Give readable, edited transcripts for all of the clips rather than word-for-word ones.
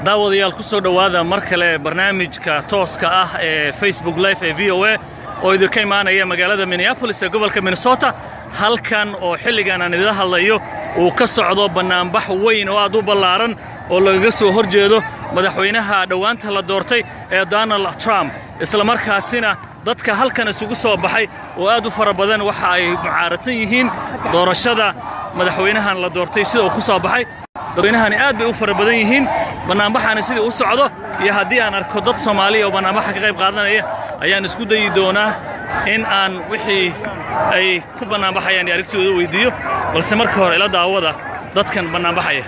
daawadayaal ku soo dhawaada mar kale barnaamijka tooska ah ee Facebook Live ee VOA oo idinka imaanaya magaalada Minneapolis ee gobolka Minnesota halkan oo xilligan aan idin hadlayo uu ka socdo banaanbax weyn oo aad u ballaaran oo laga soo horjeedo madaxweynaha dhawaanta la doortay ee Donald Trump isla markaasina dadka halkan isugu soo baxay oo aad u fara badan waxa ay mucaaradsan yihiin doorashada madaxweynahan la doortay sida uu ku soo baxay dadweynahani aad bay u fara badan yihiin banaanbaxana sidii u socdo iyo haddii aan arko dad Soomaali oo banaanbaxa ka qayb qaadanaya ayaan isku dayi doonaa in aan wixii ay ku banaanbaxayaan aragtidooda weydiiyo balse marka hore ila daawada dadkan banaanbaxaya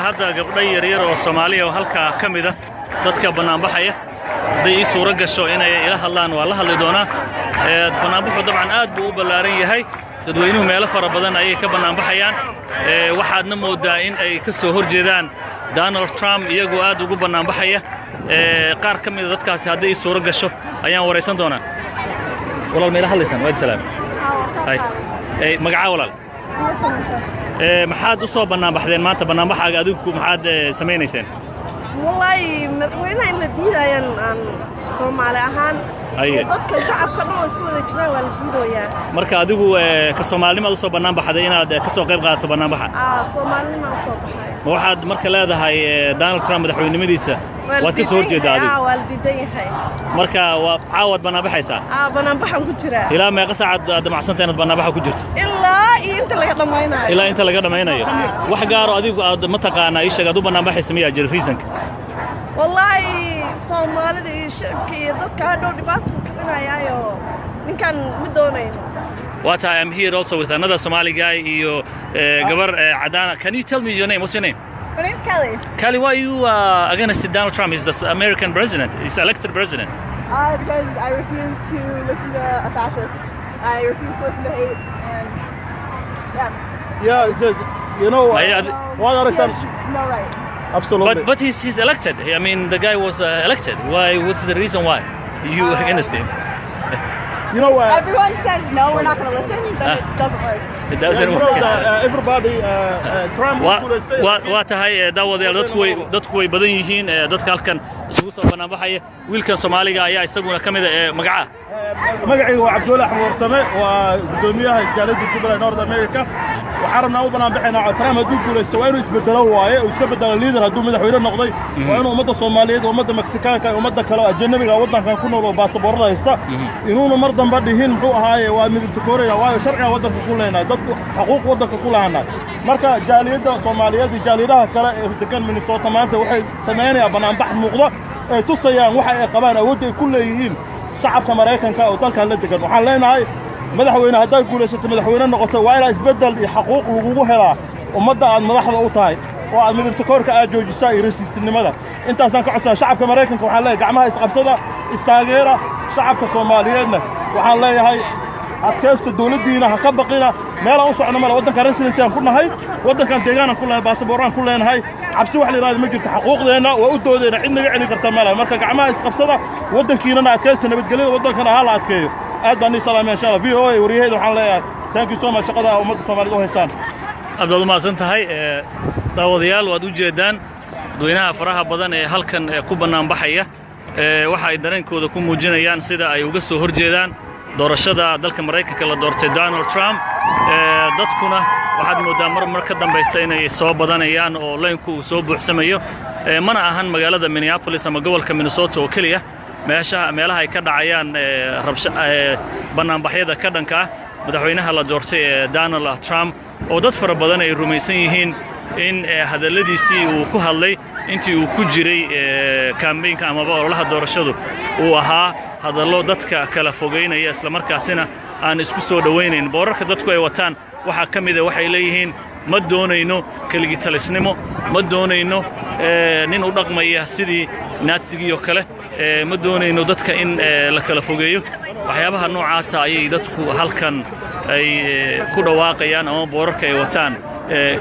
hadda gabdhay yaryar oo Soomaaliya oo halka kamida dadka banaanbaxaya haday suura gasho inay ila hadlaan waa la hadli doonaa banaanbaxu dabcan aad buu u ballaaran yahay dadweynuhu meelo fara badan ayay ka banaanbaxayaan waxaadna moodaa in ay ka soo horjeedaan Donald Trump iyagoo aad ugu banaanbaxaya qaar kamida dadkaasi haday suura gasho ayaan wareysan doonaa walaal meelo hadlaysan waa salaam hay magaca walaal maxaad u soo banaanbaxdeen maanta banaanbaxaaga adigu maxaad sameeynaysan wallahi madaxweynaha in la diidayaan aan Soomaali ahaan dadka shacabka dhan isku wada jiraan waa la diidoyaa marka adigu ka Soomaalinimada soo banaanbaxday inaad ka soo qayb qaadato banaanbaxa Soomaalinimada soo baxay waxaad marka leedahay Donald Trump madaxweynimadiisa waad ka soo horjeedaa adigu waa la diidan yahay marka waa caawad banaanbaxaysaa banaanbaxan ku jira ilaa meeqa saacad aad macsantahay inaad banaanbaxa ku jirto ilaa inta laga dhamaynayo wax gaar ah adigu aad ma taqaanaa ishaga aad u banaanbaxaysa miyaa jira reasonka wallahi Soomaalida iyo shacabka iyo dadka hadhow dhibaato ku kicinayo ninkan ma doonayno What I am here also with another Somali guy iyo gabar Adana. Can you tell me your name? What's your name? My name's Kelly. Kelly, why are you against Donald Trump? He's the American president. He's elected president. Because I refuse to listen to a fascist. I refuse to listen to hate and yeah, you know, what other times? No right. Absolutely. But he's elected. I mean, the guy was elected. Why? What's the reason why you against him? You know, everyone says no, we're not going to listen, but it doesn't work. It doesn't work. Everybody, Trump. What tahay daawadayaal dadku way badan yihiin dadka halkan isugu soo banaanbaxaya wiilkan Soomaaliga ayaa isaguna kamid ah magaca magacaygu waa Cabdulla Axmed Same waa gudoomiyaha jaaliyadda Jubaland North America waxaan rabnaa u banaanbaxaynaa Trump hadduu guulaysto waa inuu isbedelo waaye oo iska bedelo leader hadduu madaxweyne noqday waa inuu ummadda Soomaaliyeed ummadda Mexicaanka ummadda kale ajnabiga waddankan ku nool oo baasaboorada haysta inuuna mar dambe dhihin muxuu ahaaye waa midabta Korea waayo sharciga waddanka ku leenahay dadku xuquuq waddanka ku lahaanay marka jaaliyadda Soomaaliyeed iyo jaaliyadaha kale ee degan Minnesota maanta waxay sameynayaan banaanbax muuqda ee tusayaan waxa ay qabaan awood ay ku leeyihiin shacabka Mareykanka oo dalkan la degan waxaan leenahay madaxweyne hadday guulaysato madaxweyne noqoto waa in isbedel iyo xuquuq lagu helaa ummadda aad madaxda u tahay oo aad midabta koorka aad joojisaa iyo rasiistinimada intaasaan ka codsaa shacabka Mareykanka waxaan leeyahay gacmaha isqabsada istaageera shacabka Soomaaliyeedna waxaan leeyahay adkaysta dawladdiina ha ka baqina meel aan u socno mala waddanka residentian ku nahay waddankan deegaanaan ku leeyahay baasabooraan ku leenahay cabsi wax la yiraahdo ma jirto xuquuqdeena waa u doodeena cid naga celin karta mala marka gacmaha isqabsada waddankiina adkaysta nabadgelyada waddankana ha la adkeeyo aad baan salaamay insha Allah VOA wariyaheeda waxaan leeyahay thank you so much shaqada ummadda Soomaaliyeed oo haystaan abdul maasan tahay daawadayaal waad u jeedaan dadweynaha faraha badan ee halkan ku banaanbaxaya waxa ay dareenkooda ku muujinayaan sida ay uga soo horjeedaan doorashada dalka Mareykanka la doortay Donald Trump dadkuna waxaad moodaa mar ka dambaysa inay soo badanayaan oo leenku soo buuxsamayo mana ahan magaalada Minneapolis ama gobolka Minnesota oo kaliya meelaha ay ka dhacayaan banaanbaxyada ka dhanka madaxweynaha la doortay Donald Trump oo dad fara badan ay rumaysan yihiin in hadalladiisii uu ku hadlay intii uu ku jiray campaignka amaba ololaha doorashadu uu ahaa hadallo dadka kala fogeynaya isla markaasina aan isku soo dhawaynayn boorarka dadku ay wataan waxa kamid ah waxay leeyihiin ma doonayno kaligi talisnimo ma doonayno nin u dhaqmaya sidii naadsigiyo kale ma doonayno dadka in la kala fogeeyo waxyaabaha noocaas ayay dadku halkan ay ku dhawaaqayaan ama boorarka ay wataan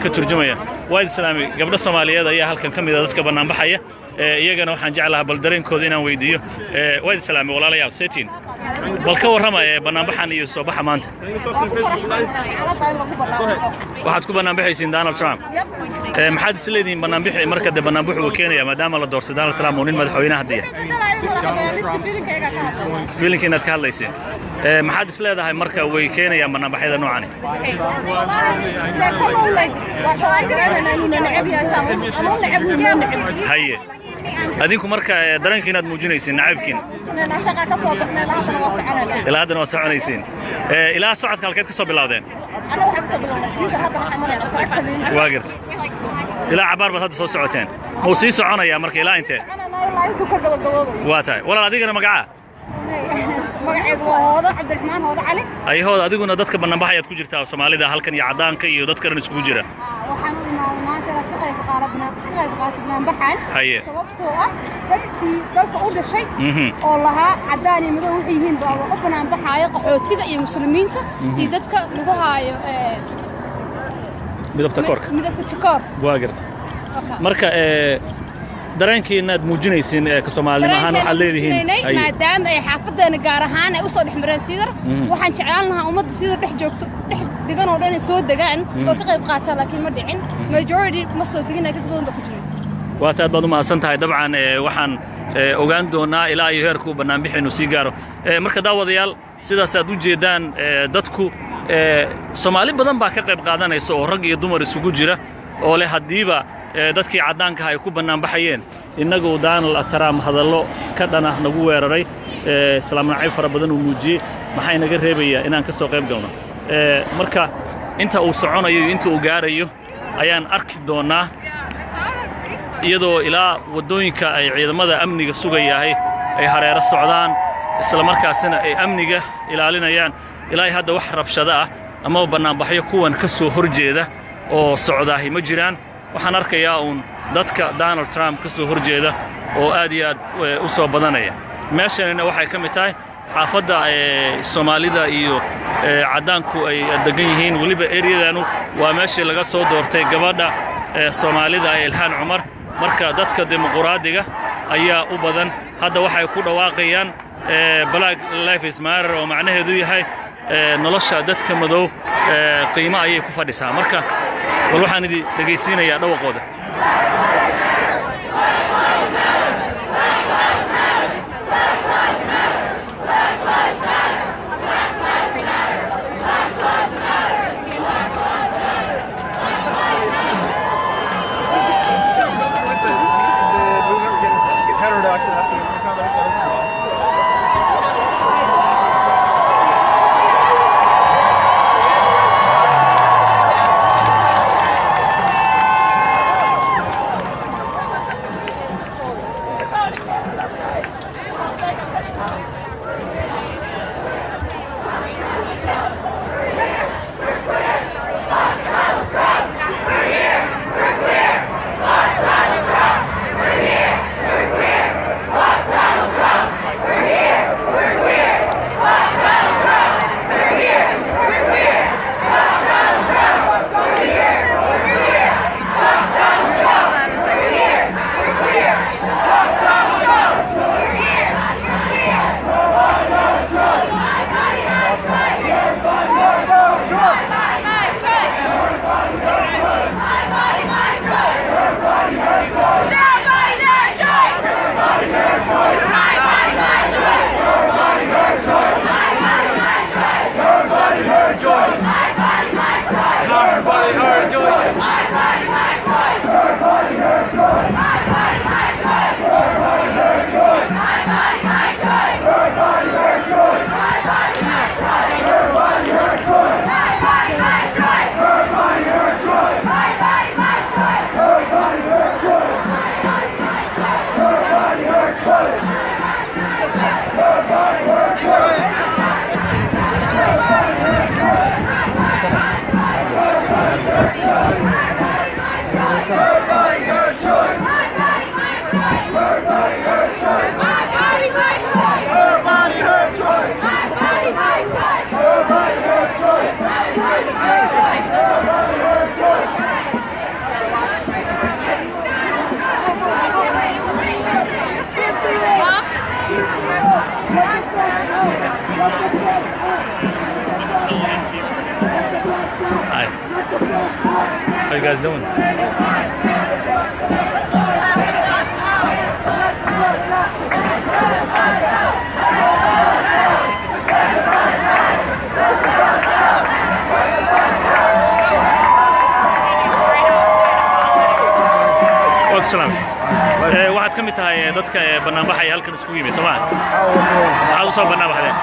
ka turjumayaan waad islaami gabdho Soomaaliyeed ayaa halkan kamid ah dadka banaan baxaya iyagana waxaan jeclahay bal dareenkooda inaan weydiiyo waad islaami walaalayaal seetiin bal ka warrama banaan baxan iyo soo baxa maanta waxaad ku banaan baxaysiin Donald Trump maxaad isleediin banaan bixi marka banaan buxu Kenya maadaama la doortay Donald Trump oo nin madaxweynaha hadiya filinkiina ka hadlaysay maxaad isleedahay marka way Kenya banaan baxayda noocan haye adinku marka dareenkiina aad muujinaysiin nacaybkiina ilaa hadda waa soconaysiin ilaa socodka halkeed ka soo bilowdeen waa gartay ilaa cabaar baad hadda soo socoteen oo sii soconaya marka ilaa intee waa tahay walaal adigana magaca magaceedu waa Hoodo Cabdiraxmaan Hoodo Cali ayhood adiguna dadka banaan baxayaad ku jirtaa Soomaalida halkan iyo cadaanka iyo dadka dhan isku jira waxaan maanta ka qayb qaadanaa baxaan sababtoo ah dadkii dalka u dhashay oo lahaa cadaan iyo madow waxay yihiin baa u banaan baxaya qaxootiga iyo muslimiinta iyo dadka lagu haayo midabka takoor waa gartay marka dareenkiina aad muujinaysiin ka Soomaaliyeed ahaan waxa leedihiin maadaama ay xaafadeena gaar ahaan ay u soo dhixmareen sidar waxaan jeclaan lahaa ummadda sidar dhex joogto dhex degan oo dhan soo degaan oo ka qayb qaataan laakiin ma dhicin majority ma soo degin dad badan ba ku jiray waa taad baad u mahadsan tahay dabcan waxaan ogaan doonaa ilaa iyo heerku banaan bixinu si gaaro marka daawadayaal sidaas aad u jeedaan dadku Soomaali badan baa ka qayb qaadanaysa oo rag iyo dumar isugu jira oo leh hadiiba dadkii cadaanka ay ku banaan baxayeen inagu Donald Trump hadallo ka dhana nagu weeraray islaamna ay fara badan uu muujiyay maxay naga reebayaa inaan ka soo qayb galno marka inta uu soconayo inta uu gaarayo ayaan arki doonaa iyadoo ilaa wadooyinka ay ciidamada amniga sugayahay ay hareero socdaan isla markaasina ay amniga ilaalinayaan ilaa hadda wax rabshado ah ama banaan baxyo kuwan ka soo horjeeda oo socdaahi ma jiraan waxaan arkayaa dadka Donald Trump ka soo horjeeda oo aad iyo aad u soo badanaya meeshanina waxay ka mid tahay xaafadda Soomaalida iyo cadaanku ay degan yihiin waliba area-danu waa meeshii laga soo doortay gabadha Soomaalida Ilhaan Cumar marka dadka dimuqraadiga ayaa u badan hadda waxay ku dhawaaqayaan Black Lives Matter oo macnaheedu yahay nolosha dadka madow qiimo ayay ku fadhisaa marka wal waxaan idin dhageysiinayaa dhawaqooda Hi. How you guys doing? Waalaikumsalam. Waxaad ka mid tahay dadka banaanbaxaya halkan isku yimid Soomaa? Waxaad u soo banaanbaxdeen?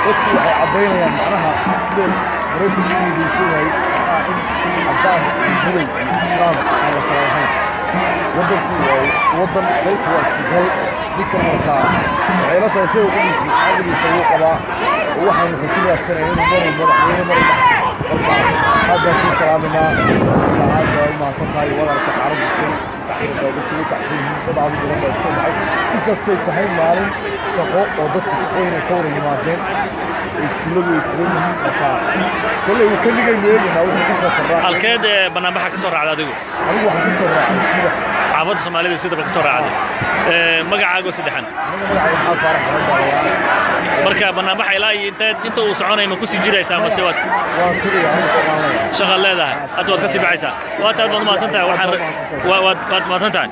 dadku waxay caddaynayaan macnaha sida maraykanku u midaysan yahay in caddaan madow islaam aan la kala lahayn waddanku waa waddan dalku waa isku dal ninkan markaa waxay la tahay isaga qudhiisa caqligiisa wuu qabaa oo waxaynu ku raadsanaya inuu madaxweyne marka aad baan kuu salaaminaa marka aad baa u mahadsan tahay wadalka carabdisan dadku kacsan yihiin dad aadu badan baa soo baxay inkastay tahay maalin shaqo oo dadku shaqooyinay ka wada yimaadeen iskuulladu ay furan yihiin markaa kolley uu ka dhigay meelina wuxuu ka soo korraa halkeed banaanbaxa ka soo raacday adigu waxaan ka soo raacay sida xaafadda Soomaalida sidaba ka soo raacday magacaagu saddexan magacaaga maxaa faarax badan marka banaanbaxa ilaa inta uu soconay ma ku sii jiraysaa mase waad shaqo leedahay hadda waad ka sii baxaysaa waad mahadsan tahay waad mahadsan tahay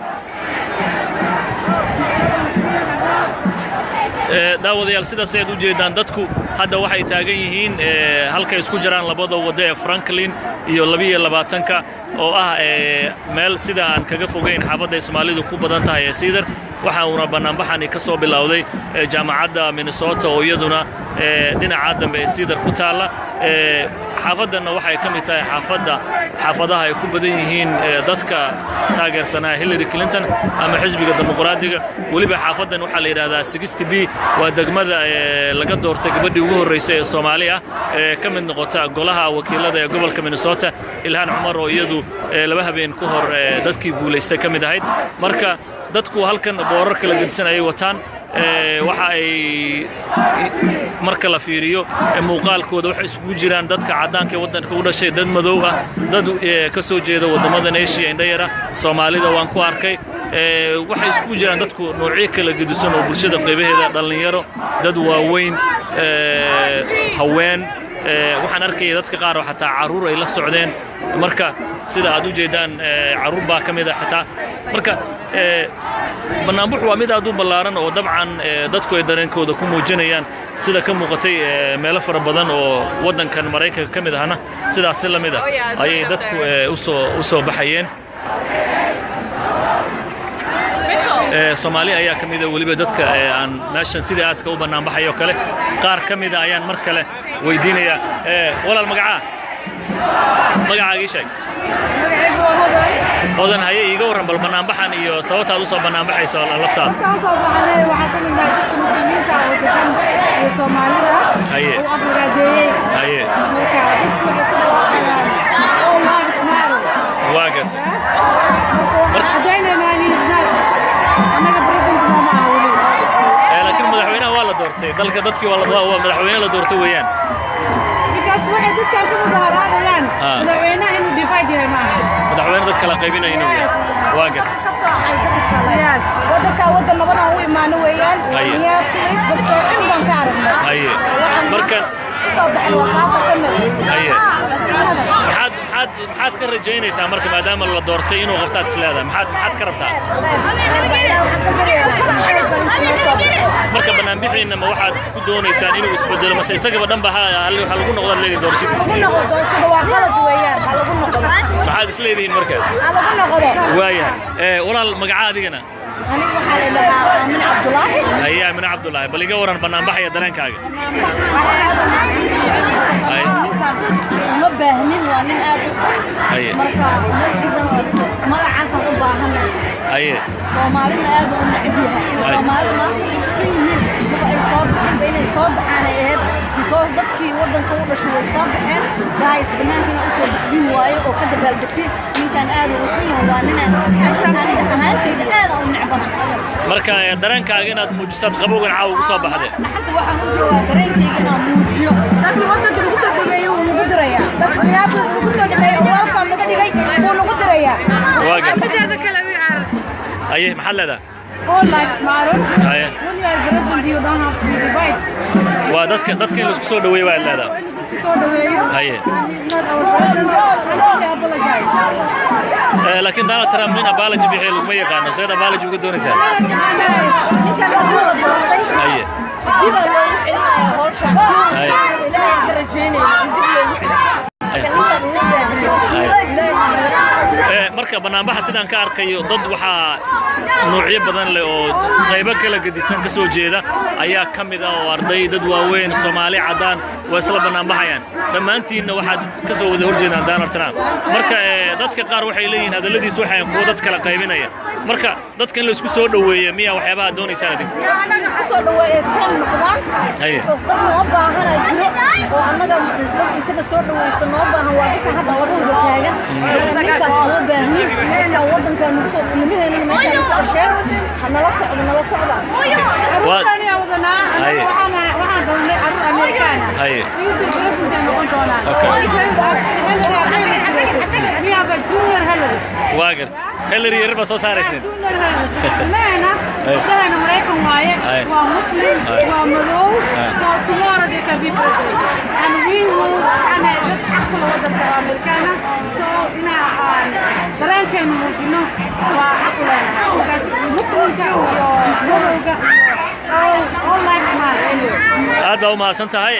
daawadayaal sidaas ayaad u jeedaan dadku hadda waxay taagan yihiin halkay isku jiraan labada waddo ee Franklin iyo 22ka oo ah meel sida aan kaga fogeyn xaafadda ay Soomaalidu ku badan tahay ee Cedar waxa uuna banaanbaxani ka soo bilowday jaamacadda Minnesota oo iyaduna dhinaca dambe ee Cedar ku taala xaafadana waxay ka mid tahay xaafadaha ay ku badan yihiin dadka taageersanaa Hillary Clinton ama xisbiga dimuqraadiga waliba xaafadan waxa la yiraahdaa 60B waa degmada laga doortay gabadhii ugu horeysay ee Soomaali ah ka mid noqota golaha wakiilada ee gobolka Minnesota Ilhan Umar oo iyadu laba habeen ku hor dadkii guuleystay ka mid ahayd marka dadku halkan boorar kala gedisan ay wataan waxa ay marka la fiiriyo muuqaalkooda waxa isugu jiraan dadka cadaanka ee waddanka u dhashay dad madow ah dad ka soo jeeda wadamada Asia indhayara Soomaalida waan ku arkay waxay isugu jiraan dadku noocyo kala gedisan oo bulshada qaybaheeda dhalinyaro dad waaweyn haween waxaan arkay dadka qaar oo xataa caruur ay la socdeen marka sida aad u jeedaan caruur baa ka mid ah xataa marka banaanbaxu waa mid aad u ballaaran oo dabcan dadku ay dareenkooda ku muujinayaan sida ka muuqatay meelo fara badan oo waddankan Mareykanka ka mid ahna sidaas la mid ah ayay dadku u soo baxayeen Soomaali ayaa ka mid ah waliba dadka aan meeshan sida aadka u banaanbaxayo kale qaar ka mid ah ayaan mar kale weydiinaya walaal magacaaga ii sheeg odan haye iiga waran bal banaanbaxan iyo sababtaad u soo banaanbaxayso laftaada soo baxnay waxa ka mid ah muslimiinta oo degan ee Soomaalida haye oo afraadeeyay haye marka dadku oo ma ismaaro waagat marka anaga president ma aawili laakiin madaxweynaha waa la doortay dalka dadkii waa madaxweyne la doortay weeyaan because waxay dadka ku mudaharaadayaan madaxweynaha inuu divide yahay maaha madaxweyne dadka la qaybinayo waagat waddanka waddan nabadaan u imaano weeyaan miyaa please balse in baan ka aragnay haye marka soo baxay waxaa ka mid haye maxaad ka rajaynaysaa marka maadaama la doortay inuu qabtaad isleedahay maxaad ka rabtaa marka banaanbixiina ma waxaad ku doonaysaan inuu isbedelo mase isagaba dhanba waxa lagu noqdaan leedin doorashada waa qalad weeyaan ha lagu noqdo maxaad isleedihiin markaa ha lagu noqdo waayahay walaal magaca adigana aniga waxaa la dhahaa Aamin Cabdullaahi haye Aamin Cabdullaahi bal iga waran banaanbaxaya dareenkaaga ma baahnin waa nin aad marka magacaasaan u baahanahay haye Soomaalina aad u neceb yahay Soomaalida maanta ay soo bixin inay soo baxaan ay ahayd because dadkii waddanka u dhashay way soo baxeen guys banaanka inay usoo bixin waayo oo ka dabaaldegtay ninkan aad u xun waa ninaan aniga ahaantayda aad u necbanahay marka dareenkaaga inaad muujisaad qabowgan caawa ugu soo baxday hadda waxaan u joogaa dareenkayga inaan muujiyo dadkii waddanka lagu soo dhameeyey wuu nagu dirayaa dadka qiyaabta lagu soo dhameeyey oo welcome laga dhigay wuu nagu dirayaa mideeda kale aye maxaad leedahay all lives matter when you are president you don't have to be divided waa dadka in la isku soo dhaweeyo waa leedahay soo dhaweeyo haye laakiin Donald Trump nin apology bixiyo laguma yaqaano sayid apology uga doonaysaa ninkan uu la doortay haye diba loo xilay hawshan haye ilaahay ka rajeynaya marka banaanbaxa sidaan ka arkayo dad waxaa noocyo badan leh oo qaybo kala gedisan ka soo jeeda ayaa ka mid ah oo arday dad waaweyn Soomaali cadaan waa isla banaanbaxayaan dhammaantiinna waxaad ka soo wada horjeedaan Donald Trump marka dadka qaar waxay leeyihiin hadalladiisu waxay kuwa dad kala qaybinaya marka dadka in la isku soo dhaweeyo miya waxyaabaha doonaysaa adig anaga isku soo dhaweeyo san noqdaan haye dad noo baahan ay jiro oo anaga dad inta soo dhaweeyso noo baahan waa dadka hadda wadada taagan ninkaas loo baahan yahay waddanka nuuso ilmaheena meesha ka shaqeyn nala socda waxaan yaa wadanaa waxaan doonay arrin Amerikaan haye future president noqon doonaan we have a junior Hillary واقرت هيلاري يربى صوص عارسين لا أنا مريكم وايد ومسلم ومدو so tomorrow they can be president and we will أنا أحكم وضع الأمريكان so إنا ترى كانوا موجودين وأحكم مسلم كانوا all lives matter aad baa u mahadsan tahay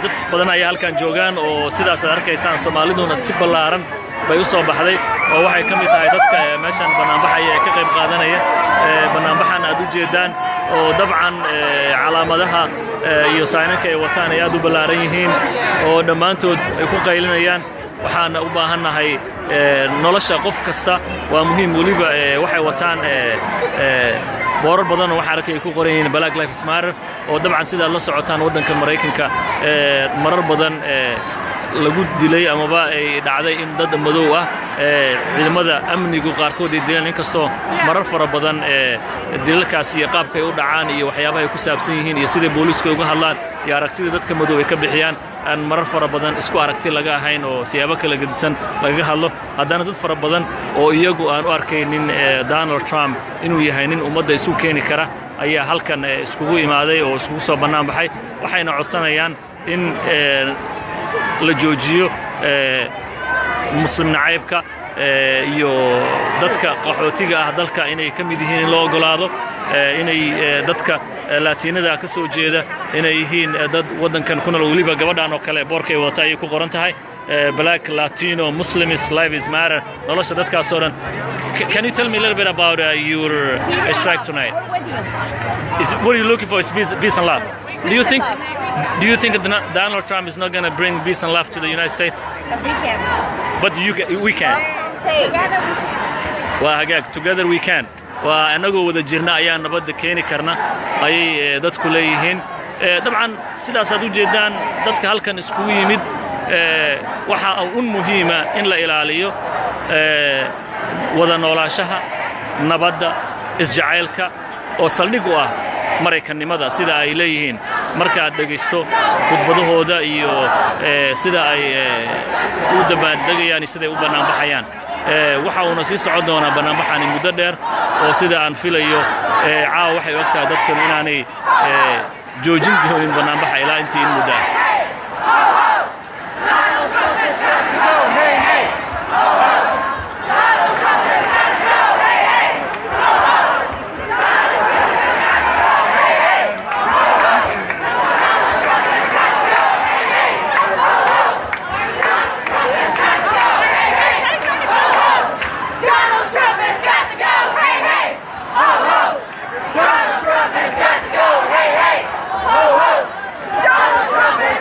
dad badan ayaa halkan joogaan oo sidaas aad arkaysaan Soomaaliduna si ballaaran bay u soo baxday oo waxay ka mid tahay dadka meeshan banaanbaxaya ee ka qayb qaadanaya banaanbaxan aad u jeedaan oo dabcan calaamadaha iyo saynanka ay wataan ay aad u ballaaran yihiin oo dhammaantood ay ku qaylinayaan waxaan u baahanahay nolosha qof kasta waa muhiim waliba waxay wataan boorar badan oo waxa arkay ku qoran yihiin Black Lives Matter oo dabcan sida la socotaan waddanka Mareykanka marar badan lagu dilay amaba ay dhacday in dad madow ah ciidamada amnigu qaarkood ay dileen inkastoo marar fara badan dilalkaas iyo qaabka ay u dhacaan iyo waxyaabaha ay ku saabsan yihiin iyo sida booliisku uga hadlaan iyo aragtida dadka madow ay ka bixiyaan aan marar fara badan isku aragti laga ahayn oo siyaabo kala gedisan laga hadlo haddana dad fara badan oo iyagu aan u arkaynin Donald Trump inuu yahay nin ummadda isu keeni kara ayaa halkan iskugu imaaday oo iskugu soo bannaan baxay waxayna codsanayaan in la joojiyo muslim nacaybka iyo dadka qaxootiga ah dalka inay ka mid yihiin in loo ogolaado inay dadka laatinada ka soo jeeda inay yihiin dad waddankan ku nool waliba gabadhan oo kale boorkay wata ay ku qoran tahay Black Latino Muslims Lives Matter nolosha dadkaas oo dhan Can you tell me a little bit about your strike tonight? What are you looking for is peace and love. Do you think Donald Trump is not going to bring peace and love to the United States? We can. But we can. Together we can. Waa anagoo wada jirna ayaa nabadda keeni karna ayay dadku leeyihiin dabcan sidaas aad u jeedaan dadka halkan iskugu yimid waxa uu muhiima in la ilaaliyo wada noolaanshaha nabadda isjacaylka oo saldhig u ah Mareykanimada sida ay leeyihiin marka aad dhageysto khudbadahooda iyo sida ay u dabaaldegayaan sida ay u banaanbaxayaan waxa uu sii socon doonaa banaanbaxani muddo dheer oo sida aan filayo caawa waxay ogtahay dadkan inaanay joojin doonin banaanbaxa ilaa intii muddo Donald Trump has got to go, hey, hey! Ho, ho! Donald Trump has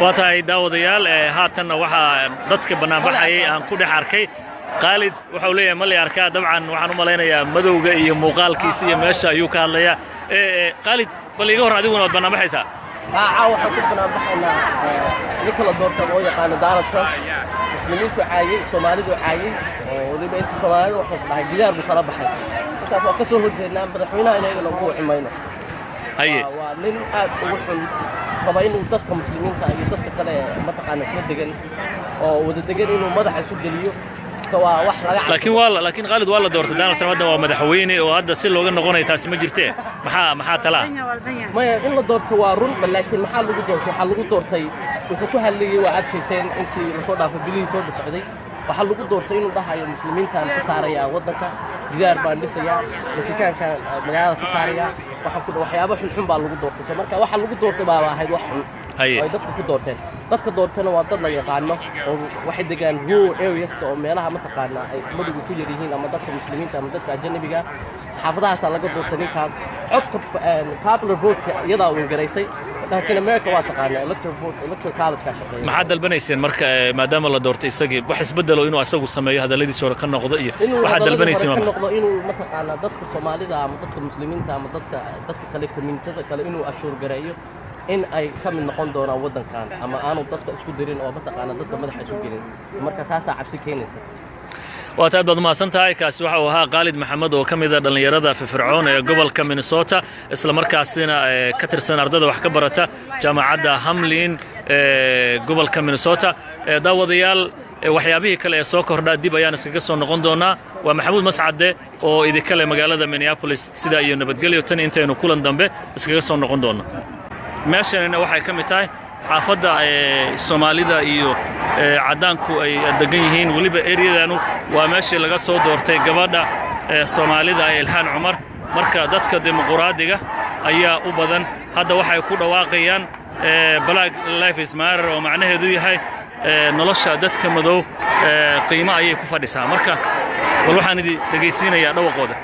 واتاي داوديال هاتنا waxaa dadka banaanbaxayay aan ku dhex arkay Khalid waxa uu leeyahay mali arkaa dabcan waxaan u maleynayaa madowga iyo muuqaalkiisa iyo meesha ayuu ka hadlayaa Khalid bal iga hor adiguna wad banaanbaxaysaa waxa ku banaanbaxaynaa Nicola Dorta oo yaqaan Donald Trump muslimiintu caayay Soomaalidu caayay oo waliba inta Soomaalidu waxa dhahay gidaar bu kala baxay intaas oo ka soo horjeednaa madaxweynaha inaga lagu ximayno waa nin aad ugu xun qaba inuu dadka muslimiinta iyo dadka kale ma taqaana isla degan oo wada degan inuu madax isu geliyo laakiin Khalid waa la doortay Donald Trump waa madaxweyne oo hadda si looga noqonay taasi ma jirtee maxaa talaa maya in la doorto waa run laakiin maxaa lagu doortay waxa lagu doortay wuxuu ku hadlayay waa adkayseen intii la soo dhaafay bilii soo socday waxa lagu doortay inuu dhahayo muslimiintan ka saaraya wadanka gidaar baan dhisaya masikaanka magaalada ka saaraya waxa ku waxyaabo xun baa lagu doortay marka waxa lagu doortay baa ahayd wax xun ay dadku ku doorteen dadka doortana waa dad la yaqaano oo waxay degaan rural areas oo meelaha ma taqaana ay madowga ku yar yihiin ama dadka muslimiinta ama dadka ajnabiga xaafadahaas laga doortay ninkaas codka popular vote iyada uu gareysay laakiin America waa taqaana electoral college ka shaqeeya maxaa dalbanayseen marka maadaama la doortay isagii wax isbedelo inuu asagu sameeyo hadaladiisa hore ka noqdo iyo waxa dalbanayseen ma noqdo inuu ma taqaana dadka Soomaalida ama dadka muslimiinta ama dadka kale community kale inuu ashuur gareeyo in ay ka mid noqon doonaan wadankan ama aanu dadka isku dirin oo ma taqaana dadka madaxa isku gelin marka taas cabsi keenaysa وأتعب ما سنتهاي كاس وها خالد محمد وكمذا دلنيرada في فرعون gobolka Minnesota isla markaasina ka tirsan ardada wax ka barata jaamacadda Hamlin gobolka Minnesota daawadayaal waxyaabihii kale ee soo kordha dib ayaan iskaga soo noqon doonaa waa Maxamuud Mascade oo idin kale magaalada Minneapolis sida iyo nabadgelyo tan intaynu kulan dambe iskaga soo noqon doonaa meeshan waxay ka mid tahay xaafadda Soomaalida iyo cadaanku ay degan yihiin waliba eriyadanu waa meeshii laga soo doortay gabadha Soomaalida Ilhaan Umar marka dadka dimuqraadiga ayaa u badan hadda waxay ku dhawaaqayaan Black Lives Matter oo macnaheedu yahay nolosha dadka madow qiimo ayay ku fadhisaa marka wal waxaan idin dhageysiinayaa dhawaqooda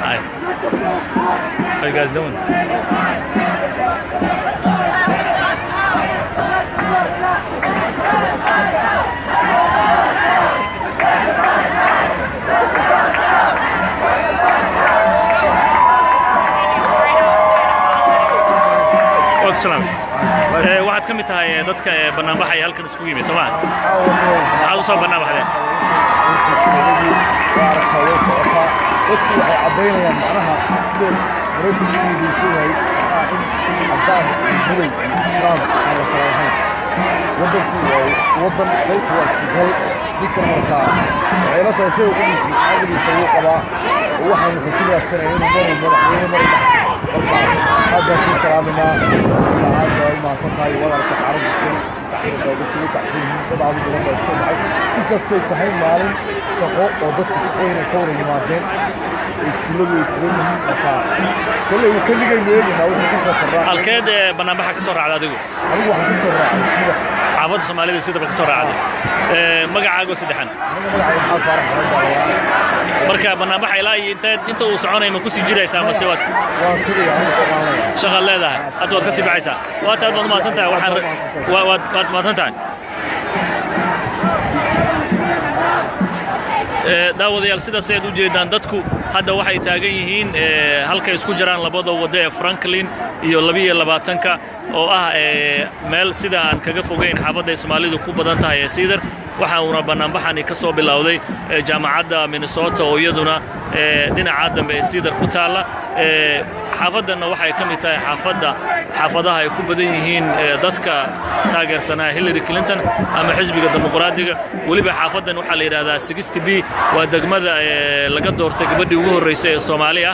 Hi. How are you guys doing? وعليكم السلام واحد كم تهاي ضدك برنامج حي هل كان سكوي بس ما هذا صار برنامج هذا dadku waxay cadeynayaan macnaha sidoo Mareykanku u diiday in cadaan muday islaam aan la kala ahayn wadanku wadan qayb waa isdal dadka markaa waxay la tahay sidoo kale aqligiisa uu qabaa waxaan ku tilaabsanayn madaxweyne هذا في سلامنا هذا ما صفاي ولا تعرض السن تحسين تحسين طبعا بالنسبه للسمعه كيف تحين مالين شقوق وضد شقوين كوري مادين iskuuladu iskuulada marka kulay uu kaliya yeelina oo ka soo qoraa halkeed barnaamijka ka soo raacday adigu waxaan ka soo raacay sida caabada Soomaalida sida ka soo raacday magacaaga saddexan magacaaga waxa farax marka barnaamijka ilaa inta uu soconay ma ku sii jiraysaa ma sawad waan kaliya shaqo leedahay aad wad ka sii baxaysaa waad aad ma santahay waad ma santahay daawadayaal sidaas ay u jeedaan dadku hadda waxay taagan yihiin halka isku jiraan labada wado ee Franklin iyo 22ka oo ah meel sida aan kaga fogeyn xaafadda Soomaalidu ku badan tahay Cedar waxa uu barnaamijani ka soo bilowday jaamacadda Minnesota oo iyaduna dhinaca dambe ee Cedar ku taala xaafadana waxay ka mid tahay xaafadaha ay ku badan yihiin dadka taageersanaa Hillary Clinton ama xisbiga dimuqraadiga waliba xaafadan waxa la yiraahdaa 60B waa degmada laga doortay gabadhii ugu horeysay ee Soomaaliya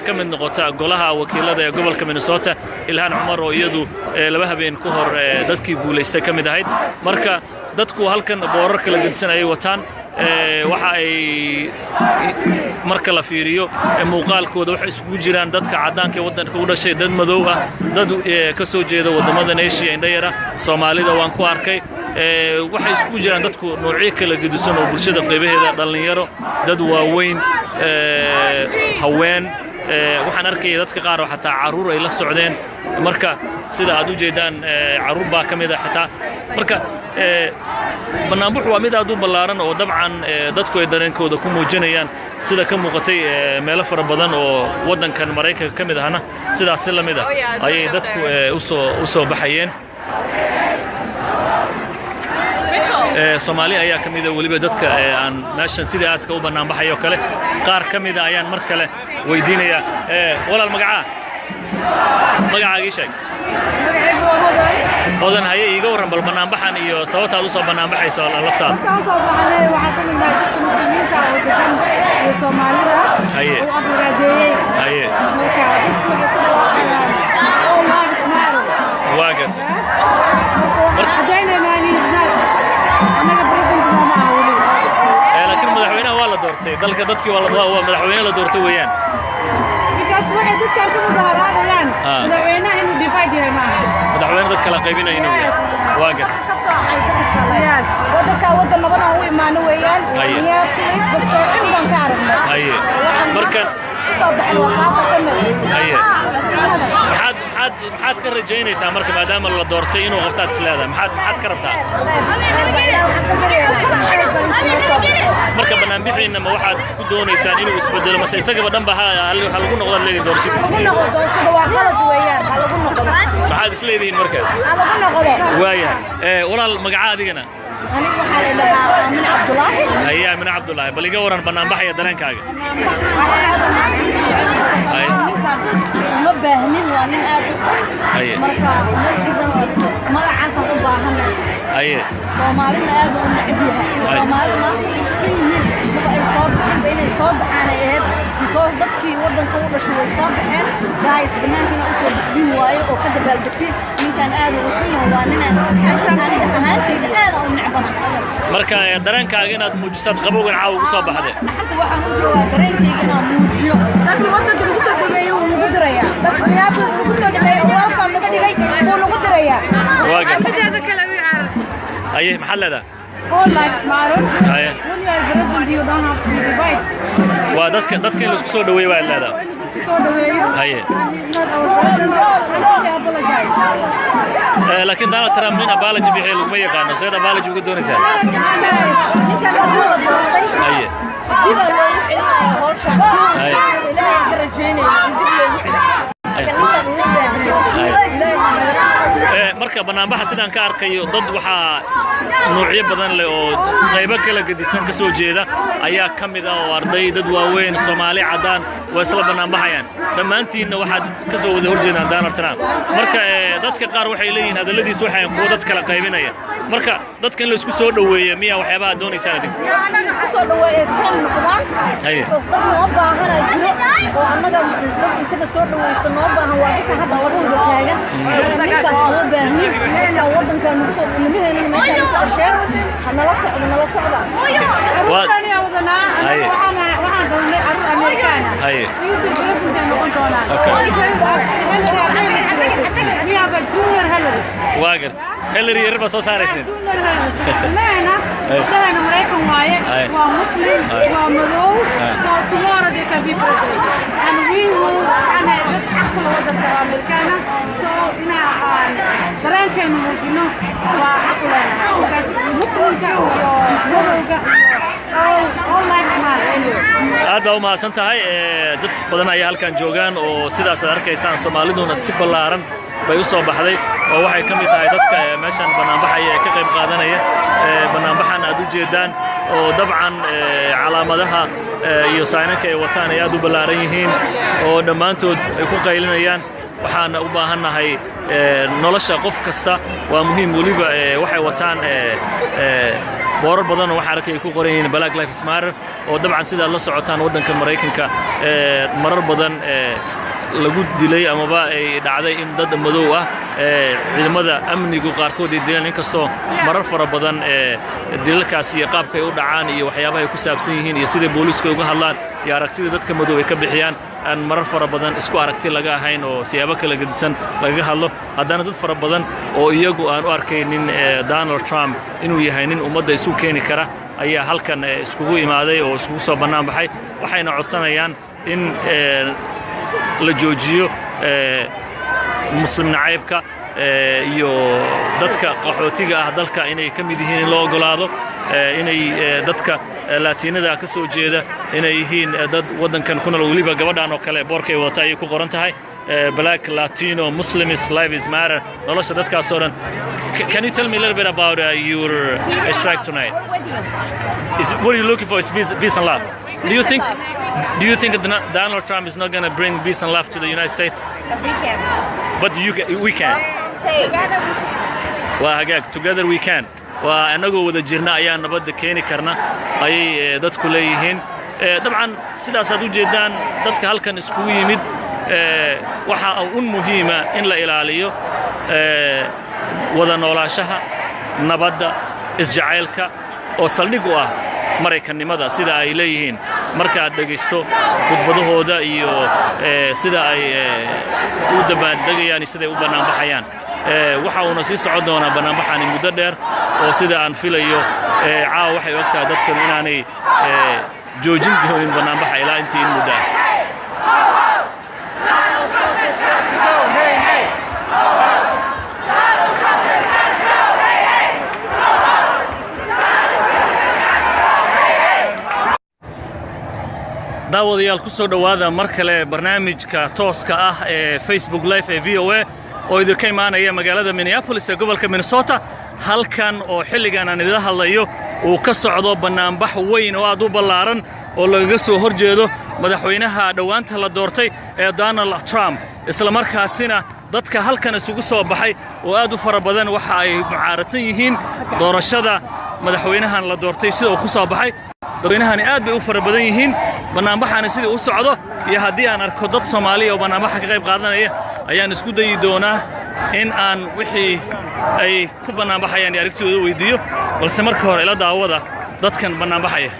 ka mid noqota golaha wakiilada ee gobolka Minnesota Ilhaan Umar oo iyadu laba habeen ka hor dadkii guuleystay ka mid ahayd marka dadku halkan boorar kala gedsan ay wataan waxa ay marka la fiiriyo muuqaalkooda waxa isugu jiraan dadka cadaanka wadanka u dhashay dad madow ah dad ka soo jeeda wadamada Asia indhayara Soomaalida waan ku arkay waxa isugu jiraan dadku noocyo kala gedisan oo bulshada qaybaheeda dhalinyaro dad waaweyn haween waxaan arkay dadka qaar oo xataa caruur ay la socdeen marka sida aad u jeedaan caruur baa kamid ah xataa marka barnaamijku waa mid aad u ballaaran oo dabcan dadku ay dareenkooda ku muujinayaan sida ka muuqatay meelo fara badan oo wadankan Mareykanka kamid ahna sidaas la mid ah ayay dadku u soo baxayeen Soomaali ayaa kamid ah waliba dadka aan meeshan sida aadka u banaan baxayo kale qaar kamid ah ayaan mar kale weydiinaya walaal magacaaga sheeg odan haye iga waran bal banaan baxan iyo sababta u soo banaan baxayso laftaad soo baxnay waxa ka mid ah muslimiinta oo degan Soomaalida haye haye marka oo laag ismaaro waagat anaga president ma ahawli laakiin madaxweynaha waa la doortay dalka dadkii waa madaxweynaha la doortay weeyaan because waxay dadka ku mudaharaadayaan madaxweynaha inuu divide yahay maaha madaxweynaha dadka la qaybinayo waagat wadanka nabadaan u imaano weeyaan yaa isbarso in baan ka aragnay haye marka soo baxay waxa ka mid haye maxaad ka rajaynaysaa marka maadaama la doortay inuu qabtaad isleedahay maxaad ka rabtaa marka barnaamijkeena ma waxaad ku doonaysaan inuu isbedelo mase isagaba dhanba waxa lagu noqdo leeyahay doorashada waa qalad weeyaan lagu noqdo maxaad isleedihiin marka lagu noqdo waaya walaal magaca adigana aniga waxa la dhahaa Aamin Cabdullaahi ayaa Aamin Cabdullaahi bal iga waran barnaamijka dareenkaaga ma baahnin waa nin aad marka magacaas u baahanay aye Soomaalida aad u neceb yahay Soomaalida ma ay soo baxaan ay ahayd because dadkii wadanka u dhashay way soo baxeen guys banaanka u soo baxdin waayo oo ka dabaaldegtay ninkan aad u xun waa nin aniga ahaantayda aad u necbanahay marka dareenkaaga inaad muujisaad qabowgan caaw ugu soo baxday hadda waxaan u joogaa dareenkayga inaan muujiyo dadkii wadanka lagu soo dhameeyay uu nagu dirayaa dadkii lagu soo dhameeyay oo halkaan naga dhigay uu nagu dirayaa mideeda kale u yaar aye maxaa leedahay all lives matter aye when you are president you don't have to be divided waa dadkii la isku soo dhaweeyay waa leedahay soo dhaweeyo aye not our president I apologize laakiin Donald Trump min apology bixay laguma yaqaano sida apology uga doonaysaa ninkan hadii la doortay aye diba loo xilay hawsha aye ilaahay darajeenay dib loo xilay marka banaanbaxa sidaan ka arkayo dad waxaa nuucyo badan leh oo qaybo kala gedisan ka soo jeeda ayaa ka mid ah oo arday dad waaweyn Soomaali cadaan waa isla banaanbaxayaan dhammaantiinna waxaad ka soo wada horjeedaan Donald Trump marka dadka qaar waxay leeyihiin hadalladiisu waxay kuwa dad kala qaybinaya marka dadka in la isku soo dhaweeyo miya waxyaabaha doonaysaan idin isku soo dhaweeyo san noqdaan qof dad noo baahan ay jiro oo annaga dad inta soo dhaweysan noo baahan waa dadka hadda lagu wada taagan dadka loo baahan yahay wadanka nagu soo ilmiheena meesha ka shaqeeyo nala socda waxaan doonay arrin Amerikaana intii president noqon doonaan we have a junior Hillary واقر هيلاري يربى صوص عريسين لا أنا مريكان وايد ومسلم ومدو so tomorrow they can be president and we will أنا أحكي وضد الأمريكان so إنا ترى كان موجودين وأحكي مسلم كانوا ومدو aad baa u mahadsan tahay dad badan ayaa halkan joogaan oo sidaas aad arkaysaan Soomaaliduna si ballaaran bay u soo baxday oo waxay ka mid tahay dadka meeshan banaanbaxaya ee ka qayb qaadanaya banaanbaxan aad u jeedaan oo dabcan calaamadaha iyo saynanka ay wataan ay aad u ballaaran yihiin oo dhammaantood ay ku qaylinayaan waxaana u baahannahay nolosha qof kasta waa muhiim waliba waxay wataan boorar badan oo waxa arkay ku qoran yihiin Black Lives Matter oo dabcan sida la socotaan wadanka Mareykanka marar badan lagu dilay amaba ay dhacday in dad madow ah ciidamada amnigu qaarkood ay dileen inkastoo marar fara badan dilalkaas iyo qaabka ay u dhacaan iyo waxyaabaha ay ku saabsan yihiin iyo sida booliisku uga hadlaan iyo aragtida dadka madow ay ka bixiyaan aan marar fara badan isku aragti laga ahayn oo siyaabo kala gedisan laga hadlo haddana dad fara badan oo iyagu aan u arkaynin Donald Trump inuu yahay nin ummadda isu keeni kara ayaa halkan iskugu imaaday oo iskugu soo bannaan baxay waxayna codsanayaan in la joojiyo muslim nacaybka iyo dadka qaxootiga ah dalka inay ka mid yihiin in loo ogolaado inay dadka laatinada ka soo jeeda inay yihiin dad wadankan ku nool waliba gabadhan oo kale boorkay wata ay ku qoran tahay Black Latino Muslims Lives Matter nolosha dadkaas oo dhan Can you tell me a little bit about your strike tonight? What are you looking for is peace and love. Do you think Donald Trump is not going to bring peace and love to the United States? We can. But we can. Together we can. Waa together we can. Waa anagu wada jirna ayaa nabadda keeni karna ayay dadku leeyihiin dabcan sidaas aad u jeedaan dadka halkan iskugu yimid waxa uu muhiima in la ilaaliyo wada noolaanshaha nabadda isjacaylka oo saldhig u ah Mareykanimada sida ay leeyihiin marka aad dhageysto khudbadahooda iyo sida ay u dabaaldegayaan sida ay u banaanbaxayaan waxa uu sii socon doonaa banaanbaxani muddo dheer oo sida aan filayo caawa waxay ogtahay dadku inaanay joojin doonin banaanbaxa ilaa intii muddo daawadayaal ku soo dhawaada mar kale barnaamijka tooska ah ee Facebook Live ee VOA oo idinka imaanaya magaalada Minneapolis ee gobolka Minnesota halkan oo xilligan aan idin hadlayo uu ka socdo banaanbax weyn oo aad u ballaaran oo laga soo horjeedo madaxweynaha dhawaanta la doortay ee Donald Trump isla markaasina dadka halkan isugu soo baxay oo aad u fara badan waxa ay mucaaradsan yihiin doorashada madaxweynahan la doortay sida uu ku soo baxay dadweynahani aad bay u fara badan yihiin banaanbaxana sidii u socdo iyo haddii aan arko dad Soomaali oo banaanbaxa ka qayb qaadanaya ayaan isku dayi doonaa in aan wixii ay ku banaanbaxayaan aragtidooda weydiiyo balse marka hore ila daawada dadkan banaanbaxaya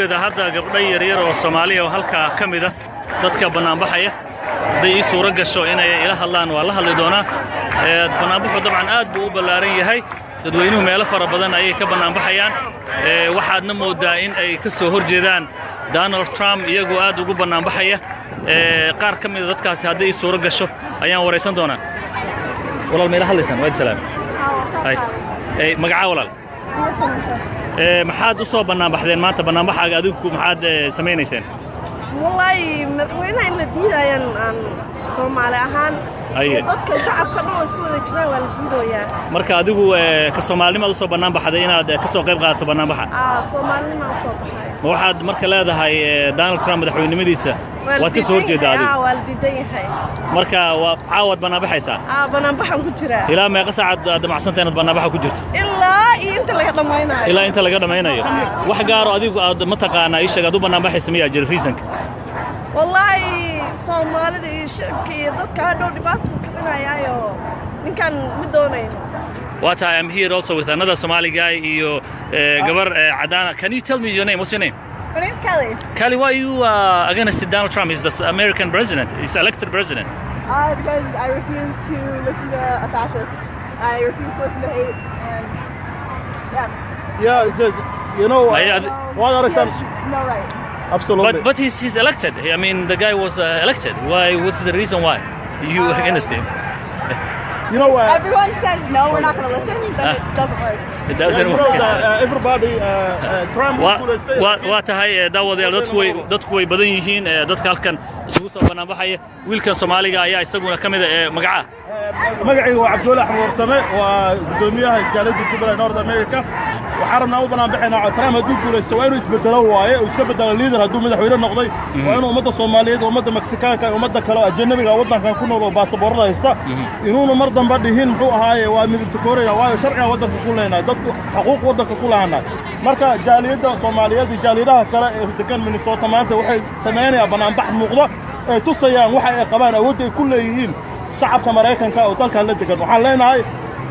jeedaa hadda gabdho yaryar oo Soomaaliya oo halka ka mid ah dadka banaanbaxaya haday suura gasho inay ila hadlaan waa la hadli doonaa banaanbaxu dabcan aad buu u ballaaran yahay dadweynuhu meelo fara badan ayay ka banaanbaxayaan waxaadna moodaa in ay ka soo horjeedaan Donald Trump iyagoo aad ugu banaanbaxaya qaar ka mid ah dadkaasi haday suura gasho ayaan wareysan doonaa walaal meelo hadlaysan waad salaam hay magaca walaal maxaad u soo banaanbaxdeen maanta banaanbaxaaga adigu maxaad sameeynaysan والله مدحوينها إن الديدايان عن Soomaali ahaan dadka shacabka dhan isku wada jiraan waa la diidoyaa marka adigu ka Soomaalnimada soo banaan baxday inaad ka soo qayb qaadato banaanbaxa Soomaalnimada soo baxay waxaad marka leedahay Donald Trump madaxweynimadiisa waad ka soo horjeedaa adigu waa la diidan yahay marka waa caawad banaanbaxaysaa banaanbaxan ku jira ilaa meeqa saacad aad macsantahay inaad banaanbaxa ku jirto inta laga dhamaynayo ilaa inta laga dhamaynayo wax gaar ah adigu aad ma taqaanaa ishaga aad u banaanbaxaysa miyaa jira reasonka والله Soomaalida shirkii dadka hadhow dhibaato ku keenayaayo ninkan midoonay What I am here also with another Somali guy iyo gabar Adana. Can you tell me your name? What's your name? My name's Kelly. Kelly, why are you against Donald Trump? He's the American president. He's elected president. Because I refuse to listen to a fascist. I refuse to listen to hate and yeah, you know why are no right. Absolutely. But he's elected. I mean, the guy was elected. Why? What's the reason why you against him? You know what? Everyone says no, we're not going to listen. Then it doesn't work. It doesn't work. Everybody, Trump. What tahay daawadayaal dadku way badan yihiin dadka halkan isugu soo banaanbaxaya wiilkan Soomaaliga ayaa isaguna kamid ah magaca magacaygu waa Cabdulla Axmed Warsame waa gudoomiyaha jaalada Jubaland North America waxaana u banaanbaxaynaa Trump hadduu guulaysto waa inuu isbedelo waaye oo iska bedelo leader hadduu madaxweyne noqday waa inuu ummadda Soomaaliyeed ummadda Mexicaanka ummadda kale ajnabiga waddankan ku nool oo baasaboorada haysta inuuna mar dambe dhihin muxuu ahaaye waa midabta Korea waayo sharciga waddanka ku leenahay dadku xuquuq waddanka ku lahaanay marka jaaliyada Soomaaliyeed iyo jaaliyadaha kale ee degan Minnesota maanta waxay sameynayaan banaanbax muuqda ay tusayaan waxa ay qabaan awood ay ku leeyihiin shacabka Mareykanka oo dalka la degan waxaan leenahay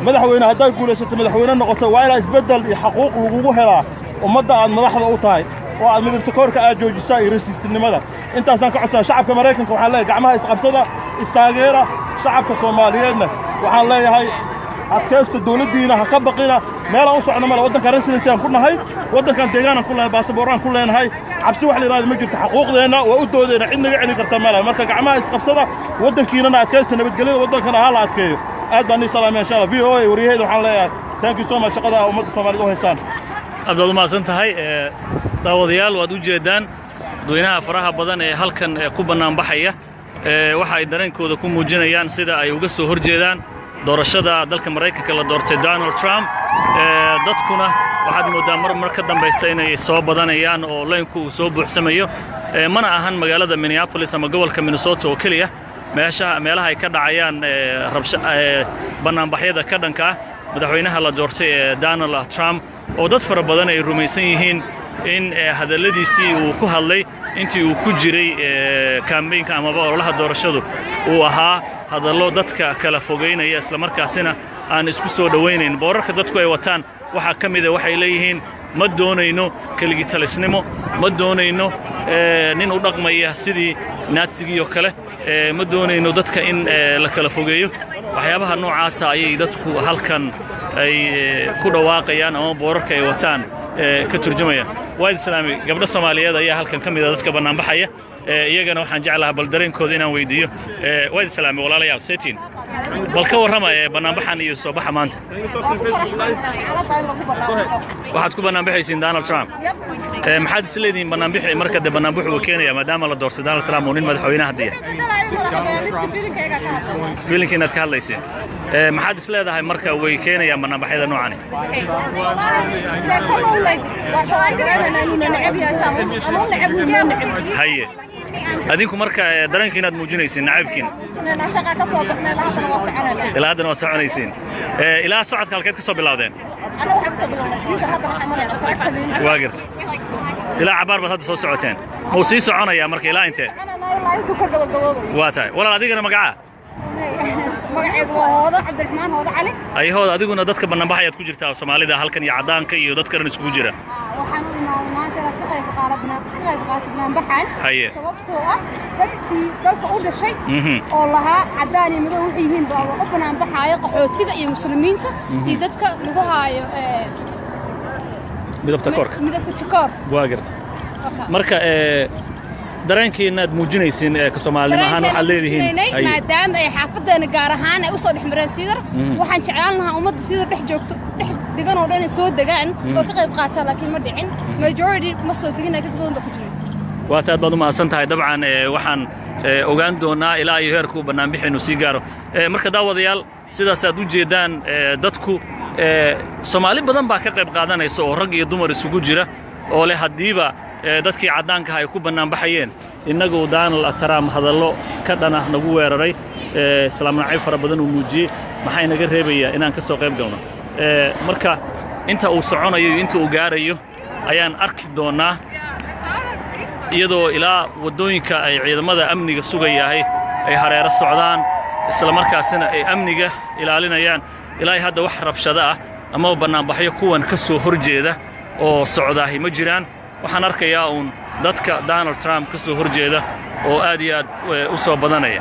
madaxweyne hadday guulaysato madaxweyne noqoto waa inay isbedel iyo xuquuq lagu helaa ummadda aad madaxda u tahay oo aad midabta koorka aad joojisaa iyo rasiistinimada intaasaan ka codsan shacabka Mareykanka waxaan leeyahay gacmaha isqabsada istaageera shacabka Soomaaliyeedna waxaan leeyahay adkaysta dawladdiina ha ka baqina meel aan u socno mala waddanka resident aan ku nahay waddankan deegaan aan ku leeyahay baasabooraan ku leenahay cabsi wax la yiraahdo ma jirto xuquuqdeena waa u doodeena cid naga celin karta mala marka gacmaha isqabsada waddankiina adkaysta nabadgelyada waddankana ha la adkeeyo aad baan salaam insha Allah VOA wariyaheed waxaan leeyahay thank you so much shaqada ummadda Soomaaliyeed u haystaan abdul maasan tahay daawadayaal waad u jeedaan dadweynaha faraha badan ee halkan ku banaanbaxaya waxa ay dareenkooda ku muujinayaan sida ay uga soo horjeedaan doorashada dalka Mareykanka la doortay Donald Trump dadkuna waxaad moodaa mar ka dambaysa inay soo badanayaan oo leynku uu soo buuxsamayo mana ahan magaalada Minneapolis ama gobolka Minnesota oo kaliya meelaha ay ka dhacayaan banaanbaxyada ka dhanka ah madaxweynaha la doortay Donald Trump oo dad fara badan ay rumaysan yihiin in hadalladiisii uu ku hadlay intii uu ku jiray campaign-ka ama ololaha doorashadu uu ahaa hadallo dadka kala fogeynaya isla markaasina aan isku soo dhaweynayn boorarka dadku ay wataan waxa kamid ah waxay leeyihiin ma doonayno kaligi talisnimo ma doonayno nin u dhaqmaya sidii naatsigii oo kale ma doonayno dadka in la kala fogeeyo waxyaabaha noocaas ayay dadku halkan ay ku dhawaaqayaan ama boorarka ay wataan ka turjumayaan waad salaami gabdho Soomaaliyeed ayaa halkan kamid ah dadka banaanbaxaya iyagana waxaan jeclahay bal dareenkooda inaan weydiiyo waad salaami walaalayaal seetiin bal ka warrama banaanbaxan iyo soo baxa maanta waxaad ku banaanbaxaysiin Donald Trump maxaad isleediin banaanbixi marka banaanbaxu uu keenaya maadaama la doortay Donald Trump oo nin madaxweynaha hadiya filinkiinaad ka hadlayseen maxaad isleedahay marka way keenayaan banaanbaxyada noocan haye adinku marka dareenkiinaad muujinaysiin nacaybkiin ilaa haddana waa soconaysiin ilaa socodka halkeed ka soo bilowdeen waa garta ilaa cabaar baad hadda soo socoteen muu sii soconayaa marka ilaa intee waa tahay walaal adigana magaca magacaygu waa Hoodo Cabdiraxmaan Hoodo Cali ayhood adiguna dadka banaanbaxayaad ku jirtaa Soomaalida halkan iyo cadaanka iyo dadka dhan isugu jira waxaan maanta ka qayb qaataan baxaan haye sababtoo ah dadkii dalka u dhashay oo lahaa cadaan iyo madow waxay yihiin baa u banaan baxaaya qaxootiga iyo muslimiinta iyo dadka lagu haayo midabta koor waa garta marka dareenkiina aad muujinaysiin ka Soomaaliyeed ahaan waxa leedihiin maadaama ay xaafadeena gaar ahaan ay u soo dhaxmareen sidar waxaan jeclaan lahaa ummadda sidar dhex joogto dhex degan oo dhan ay soo degaan oo ka qayb qaataan laakiin ma dhicin majority ma soo degin dad badan ba ku jiray waa taad baad u mahadsan tahay dabcan waxaan ogaan doonaa ilaa iyo heerku barnaamijkeenu sii gaaro marka daawadayaal sidaas aad u jeedaan dadku Soomaali badan baa ka qayb qaadanaysa oo rag iyo dumar isugu jira oo leh hadiiba dadkii cadaanka ay ku banaan baxayeen inagu Donald Trump hadallo ka dhana nagu weeraray islaam nacayb fara badan uu muujiyay maxay naga reebayaa inaan ka soo qayb galno marka inta uu soconayo inta uu gaarayo ayaan arki doonaa iyadoo ilaa wadooyinka ay ciidamada amniga sugayahay ay hareero socdaan isla markaasina ay amniga ilaalinayaan ilaa hadda wax rabshado ah ama banaan baxyo kuwan ka soo horjeeda oo socdaahi ma jiraan waxaan arkayaa dadka Donald Trump ka soo horjeeda oo aad iyo aad u soo badanaya